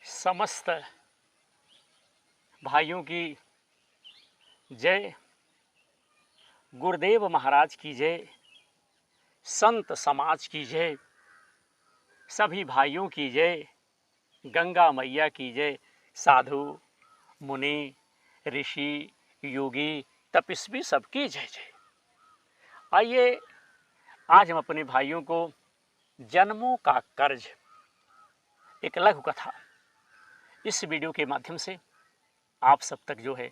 समस्त भाइयों की जय, गुरुदेव महाराज की जय, संत समाज की जय, सभी भाइयों की जय, गंगा मैया की जय, साधु मुनि ऋषि योगी तपस्वी सबकी जय जय। आइए आज हम अपने भाइयों को जन्मों का कर्ज, एक लघु कथा इस वीडियो के माध्यम से आप सब तक जो है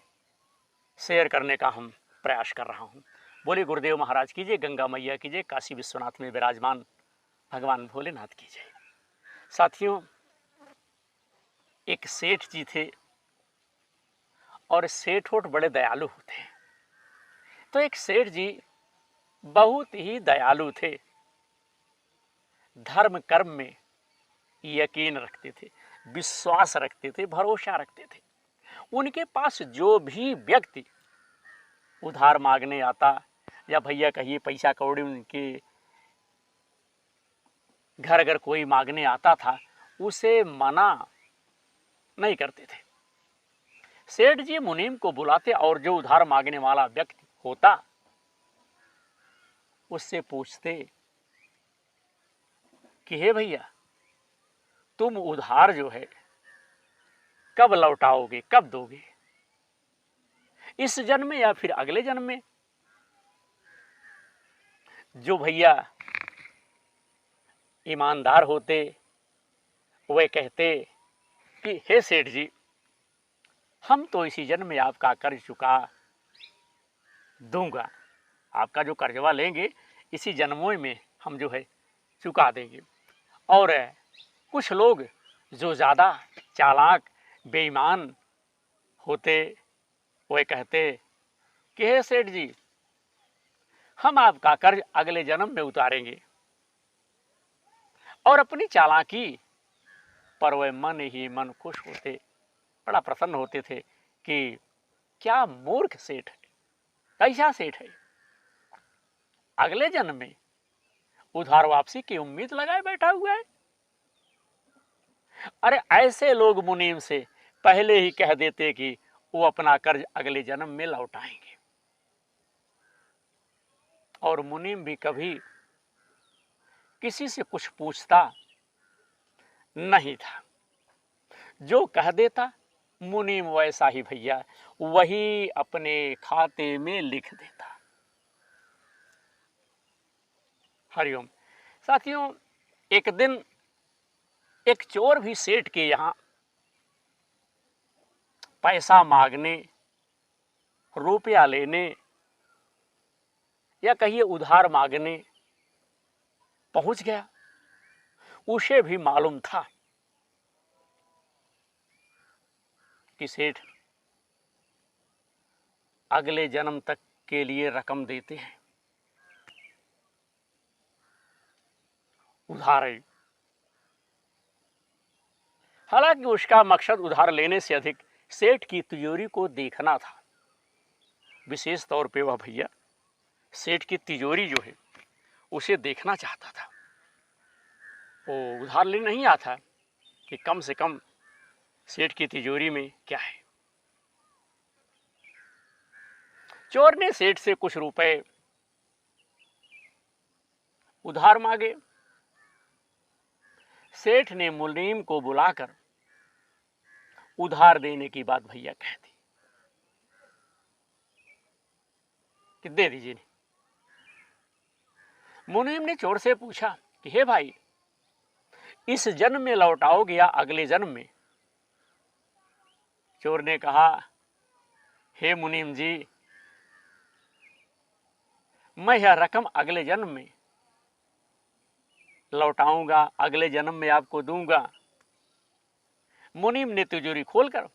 शेयर करने का हम प्रयास कर रहा हूँ। बोले गुरुदेव महाराज की जय, गंगा मैया की जय, काशी विश्वनाथ में विराजमान भगवान भोलेनाथ की जय। साथियों, एक सेठ जी थे और सेठ ओठ बड़े दयालु होते हैं। तो एक सेठ जी बहुत ही दयालु थे, धर्म कर्म में यकीन रखते थे, विश्वास रखते थे, भरोसा रखते थे। उनके पास जो भी व्यक्ति उधार मांगने आता या भैया कहिए पैसा कौड़ी उनके घर अगर कोई मांगने आता था, उसे मना नहीं करते थे। सेठ जी मुनीम को बुलाते और जो उधार मांगने वाला व्यक्ति होता उससे पूछते कि हे भैया, तुम उधार जो है कब लौटाओगे, कब दोगे, इस जन्म में या फिर अगले जन्म में। जो भैया ईमानदार होते वे कहते कि हे सेठ जी, हम तो इसी जन्म में आपका कर्ज चुका दूंगा, आपका जो कर्जवा लेंगे इसी जन्मों में हम जो है चुका देंगे। और कुछ लोग जो ज़्यादा चालाक बेईमान होते वे कहते कि हे सेठ जी, हम आपका कर्ज अगले जन्म में उतारेंगे। और अपनी चालाकी पर वे मन ही मन खुश होते, बड़ा प्रसन्न होते थे कि क्या मूर्ख सेठ है, कैसा सेठ है, अगले जन्म में उधार वापसी की उम्मीद लगाए बैठा हुआ है। अरे ऐसे लोग मुनीम से पहले ही कह देते कि वो अपना कर्ज अगले जन्म में लौटाएंगे। और मुनीम भी कभी किसी से कुछ पूछता नहीं था, जो कह देता मुनीम वैसा ही भैया वही अपने खाते में लिख देता। हरिओम। साथियों, एक दिन एक चोर भी सेठ के यहां पैसा मांगने, रुपया लेने या कहिए उधार मांगने पहुंच गया। उसे भी मालूम था कि सेठ अगले जन्म तक के लिए रकम देते हैं, उधार है। हालांकि उसका मकसद उधार लेने से अधिक सेठ की तिजोरी को देखना था। विशेष तौर पे वह भैया सेठ की तिजोरी जो है उसे देखना चाहता था। वो उधार लेने नहीं आता कि कम से कम सेठ की तिजोरी में क्या है। चोर ने सेठ से कुछ रुपए उधार मांगे। सेठ ने मुनीम को बुलाकर उधार देने की बात भैया कह दी कि दे दीजिए। मुनीम ने चोर से पूछा कि हे भाई, इस जन्म में लौटाओगे या अगले जन्म में। चोर ने कहा, हे मुनीम जी, मैं यह रकम अगले जन्म में लौटाऊंगा, अगले जन्म में आपको दूंगा। मुनीम ने तिजोरी खोलकर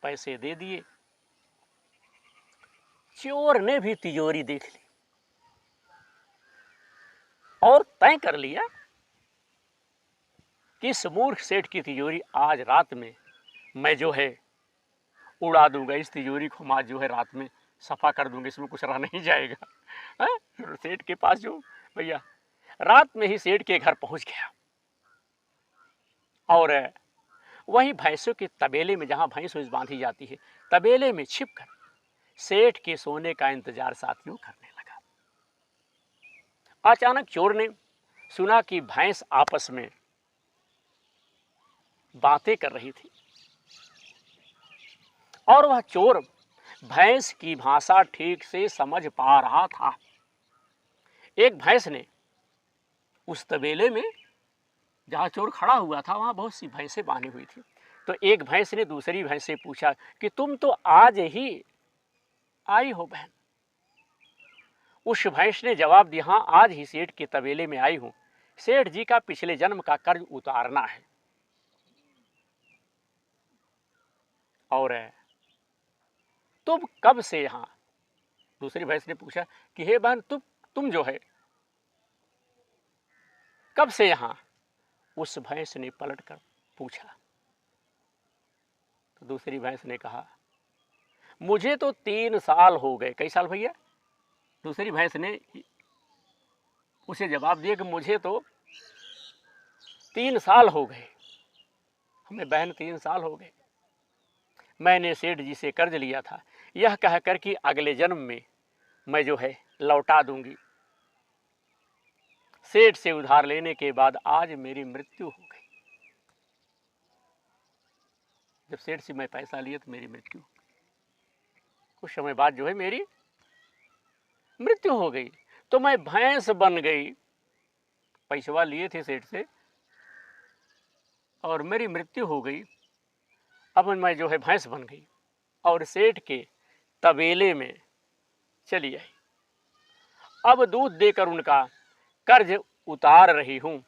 पैसे दे दिए। चोर ने भी तिजोरी देख ली और तय कर लिया कि इस मूर्ख सेठ की तिजोरी आज रात में मैं जो है उड़ा दूंगा। इस तिजोरी को हम आज जो है रात में सफा कर दूंगा, इसमें कुछ रह नहीं जाएगा। सेठ के पास जो भैया रात में ही सेठ के घर पहुंच गया और वहीं भैंसों के तबेले में, जहाँ भैंस भैंस बांधी जाती है, तबेले में छिपकर सेठ के सोने का इंतजार साथियों करने लगा। अचानक चोर ने सुना कि भैंस आपस में बातें कर रही थी और वह चोर भैंस की भाषा ठीक से समझ पा रहा था। एक भैंस ने उस तबेले में, जहाँ चोर खड़ा हुआ था, वहाँ बहुत सी भैंसें बांधी हुई थी। तो एक भैंस ने दूसरी भैंस से पूछा कि तुम तो आज ही आई हो बहन। उस भैंस ने जवाब दिया, हाँ आज ही सेठ के तबेले में आई हूं, सेठ जी का पिछले जन्म का कर्ज उतारना है। और तुम कब से यहां? दूसरी भैंस ने पूछा कि हे बहन, तुम जो है कब से यहां? उस भैंस ने पलट कर पूछा। तो दूसरी भैंस ने कहा, मुझे तो 3 साल हो गए। कई साल भैया? दूसरी भैंस ने उसे जवाब दिया कि मुझे तो 3 साल हो गए। हमें बहन 3 साल हो गए। मैंने सेठ जी से कर्ज लिया था, यह कहकर कि अगले जन्म में मैं जो है लौटा दूंगी। सेठ से उधार लेने के बाद आज मेरी मृत्यु हो गई। जब सेठ से मैं पैसा लिया तो मेरी मृत्यु, कुछ समय बाद जो है मेरी मृत्यु हो गई। तो मैं भैंस बन गई, पैसवा लिए थे सेठ से और मेरी मृत्यु हो गई। अब मैं जो है भैंस बन गई और सेठ के तबेले में चली आई। अब दूध देकर उनका कर्ज उतार रही हूं।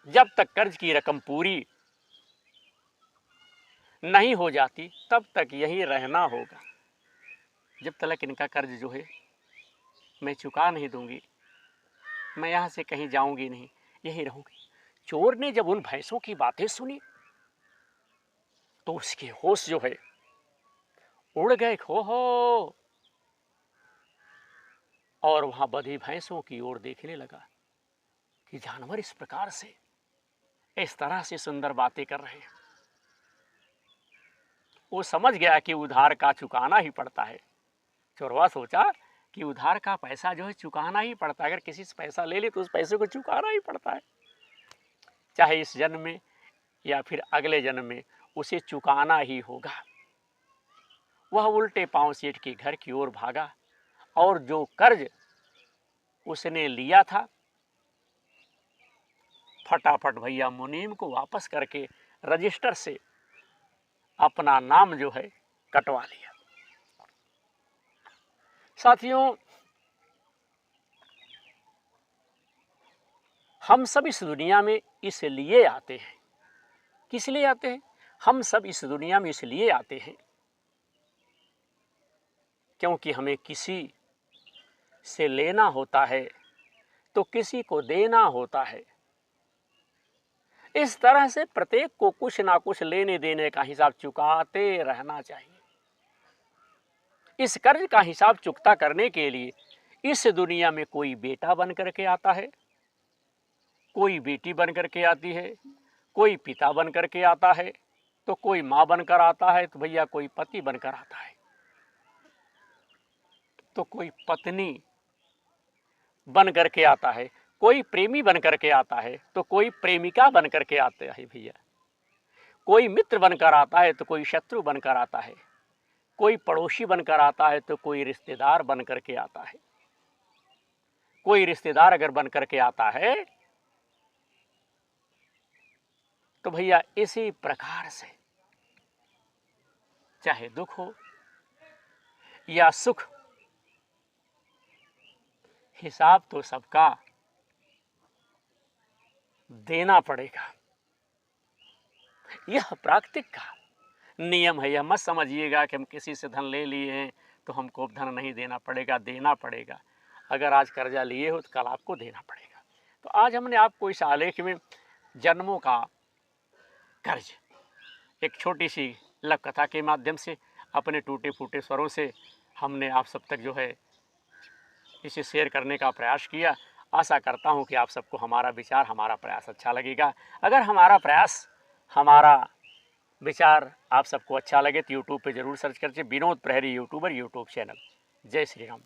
जब तक कर्ज की रकम पूरी नहीं हो जाती तब तक यहीं रहना होगा। जब तक इनका कर्ज जो है मैं चुका नहीं दूंगी, मैं यहां से कहीं जाऊंगी नहीं, यहीं रहूंगी। चोर ने जब उन भैंसों की बातें सुनी तो उसके होश जो है उड़ गए। हो और वहां बधी भैंसों की ओर देखने लगा कि जानवर इस प्रकार से, इस तरह से सुंदर बातें कर रहे हैं। वो समझ गया कि उधार का चुकाना ही पड़ता है। चोरवा सोचा कि उधार का पैसा जो है चुकाना ही पड़ता है। अगर किसी से पैसा ले ले तो उस पैसे को चुकाना ही पड़ता है, चाहे इस जन्म में या फिर अगले जन्म में उसे चुकाना ही होगा। वह उल्टे पांव सेठ के घर की ओर भागा और जो कर्ज उसने लिया था फटाफट भैया मुनीम को वापस करके रजिस्टर से अपना नाम जो है कटवा लिया। साथियों, हम सब इस दुनिया में इसलिए आते हैं। किस लिए आते हैं? हम सब इस दुनिया में इसलिए आते हैं क्योंकि हमें किसी से लेना होता है तो किसी को देना होता है। इस तरह से प्रत्येक को कुछ ना कुछ लेने देने का हिसाब चुकाते रहना चाहिए। इस कर्ज का हिसाब चुकता करने के लिए इस दुनिया में कोई बेटा बन करके आता है, कोई बेटी बन करके आती है, कोई पिता बन करके आता है, तो कोई माँ बनकर आता है, तो भैया कोई पति बनकर आता है, तो कोई पत्नी बन करके आता है, कोई प्रेमी बन करके आता है, तो कोई प्रेमिका बन करके आते हैं भैया। कोई मित्र बनकर आता है तो कोई शत्रु बनकर आता है, कोई पड़ोसी बनकर आता है तो कोई रिश्तेदार बन करके आता है। कोई रिश्तेदार अगर बन करके आता है तो भैया इसी प्रकार से चाहे दुख हो या सुख, हिसाब तो सबका देना पड़ेगा। यह प्राकृतिक का नियम है। यह मत समझिएगा कि हम किसी से धन ले लिए हैं तो हमको धन नहीं देना पड़ेगा, देना पड़ेगा। अगर आज कर्जा लिए हो तो कल आपको देना पड़ेगा। तो आज हमने आपको इस आलेख में जन्मों का कर्ज एक छोटी सी लघु कथा के माध्यम से अपने टूटे फूटे स्वरों से हमने आप सब तक जो है इसे शेयर करने का प्रयास किया। आशा करता हूँ कि आप सबको हमारा विचार, हमारा प्रयास अच्छा लगेगा। अगर हमारा प्रयास, हमारा विचार आप सबको अच्छा लगे तो यूट्यूब पे ज़रूर सर्च करिए विनोद प्रहरी यूट्यूबर यूट्यूब चैनल। जय श्री राम।